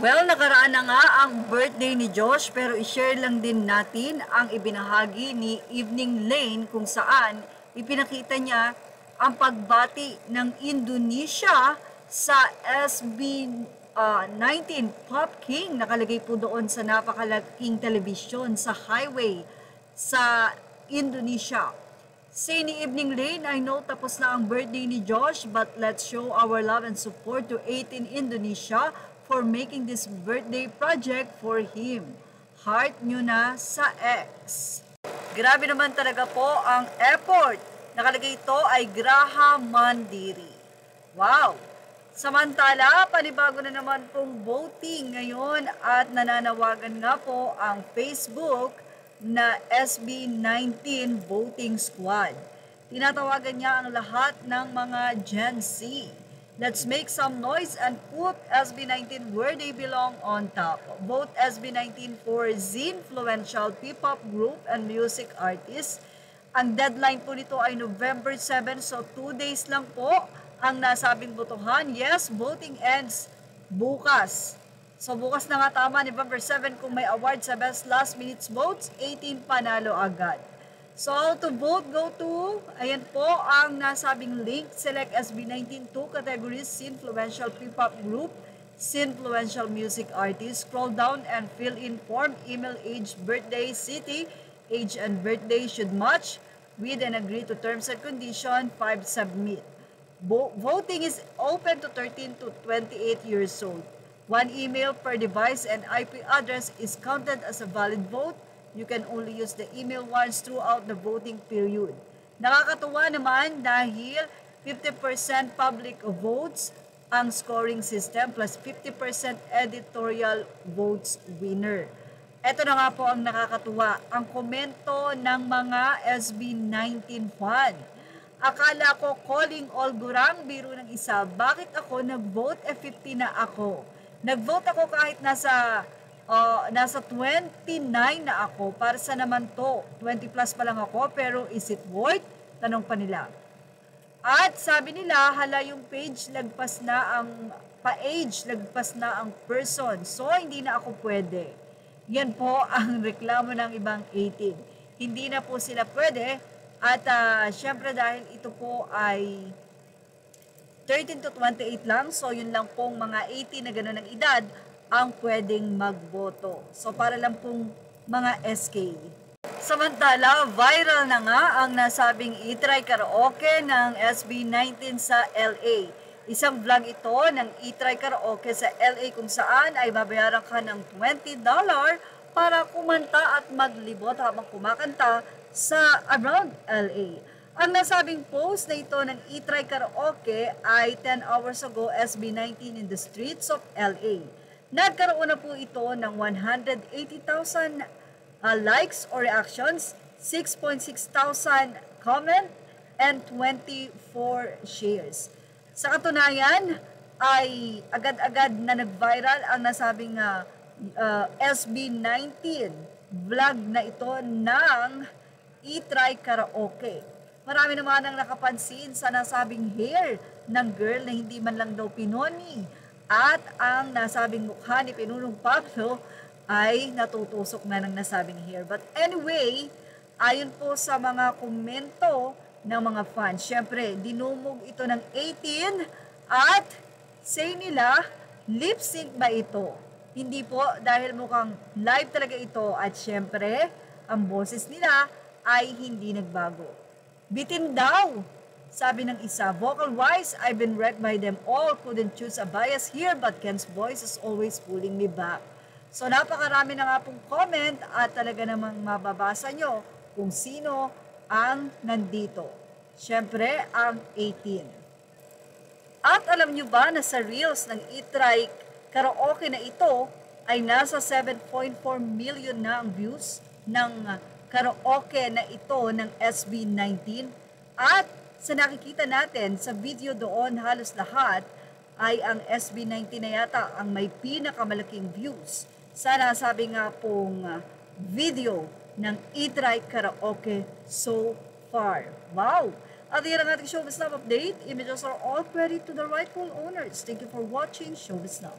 Well, nakaraan na nga ang birthday ni Josh pero i-share lang din natin ang ibinahagi ni Evening Lane kung saan ipinakita niya ang pagbati ng Indonesia sa SB19 Pop King. Nakalagay po doon sa napakalaking telebisyon sa highway sa Indonesia. Say ni Evening Lane, I know tapos na ang birthday ni Josh but let's show our love and support to 18 Indonesia for making this birthday project for him. Heart nyo na sa X. Grabe naman talaga po ang effort. Nakalagay ito ay Graha Mandiri. Wow! Samantala, panibago na naman pong voting ngayon at nananawagan nga po ang Facebook na SB19 Voting Squad. Tinatawagan niya ang lahat ng mga Gen Z. Let's make some noise and put SB19 where they belong on top. Vote SB19 for Z-influential P-pop group and music artists. Ang deadline po nito ay November 7, so 2 days lang po ang nasabing botohan. Yes, voting ends bukas. So bukas na nga tama, November 7, kung may award sa best last minutes votes, 18 panalo agad. So how to vote, go to, ayan po ang nasabing link, select SB19 2 categories, influential P-pop group, influential music artist, scroll down and fill in form, email, age, birthday, city, age and birthday should match, read and agree to terms and condition, 5 submit. Voting is open to 13 to 28 years old. 1 email per device and IP address is counted as a valid vote. You can only use the email once throughout the voting period. Nakakatuwa naman dahil 50% public votes ang scoring system plus 50% editorial votes winner. Ito na nga po ang nakakatuwa, ang komento ng mga SB19 fan. Akala ko calling all gurang biro ng isa. Bakit ako nag-vote? 50 na ako. Nag-vote ako kahit nasa 29 na ako. Para sa naman to? 20 plus pa lang ako, pero is it worth? Tanong pa nila. At sabi nila, hala yung page, lagpas na ang pa-age, lagpas na ang person. So, hindi na ako pwede. Yan po ang reklamo ng ibang 18. Hindi na po sila pwede. At syempre dahil ito po ay 13 to 28 lang, so yun lang pong mga 18 na gano'n ng edad ang pwedeng magboto. So para lang pong mga SK. Samantala, viral na nga ang nasabing e-try karaoke ng SB19 sa LA. Isang vlog ito ng e-try karaoke sa LA kung saan ay babayaran ka ng $20 para kumanta at maglibot habang kumakanta sa around LA. Ang nasabing post na ito ng e-try karaoke ay 10 hours ago SB19 in the streets of LA. Nagkaroon na po ito ng 180,000 likes or reactions, 6.6 thousand comment, and 24 shares. Sa katunayan ay agad-agad na nag-viral ang nasabing SB19 vlog na ito ng e-try karaoke. Marami naman ang nakapansin sa nasabing hair ng girl na hindi man lang daw pinoni. At ang nasabing mukha ni Pinunong Pablo ay natutusok na ng nasabing hair. But anyway, ayon po sa mga komento ng mga fans, syempre, dinumog ito ng 18 at say nila, lip sync ba ito? Hindi po dahil mukhang live talaga ito at syempre, ang boses nila ay hindi nagbago. Bitin daw, sabi ng isa. Vocal-wise, I've been wrecked by them all. Couldn't choose a bias here, but Ken's voice is always pulling me back. So napakarami na nga pong comment at talaga namang mababasa nyo kung sino ang nandito. Siyempre, ang 18. At alam nyo ba na sa reels ng e-try karaoke na ito ay nasa 7.4 million na ang views ng karaoke na ito ng SB19 at sa nakikita natin sa video doon halos lahat ay ang SB19 na yata ang may pinakamalaking views sa nasabi nga pong video ng e-try karaoke so far. Wow! At yan ang ating Showbiz Now update. Images are all credit to the rightful owners. Thank you for watching Showbiz Now.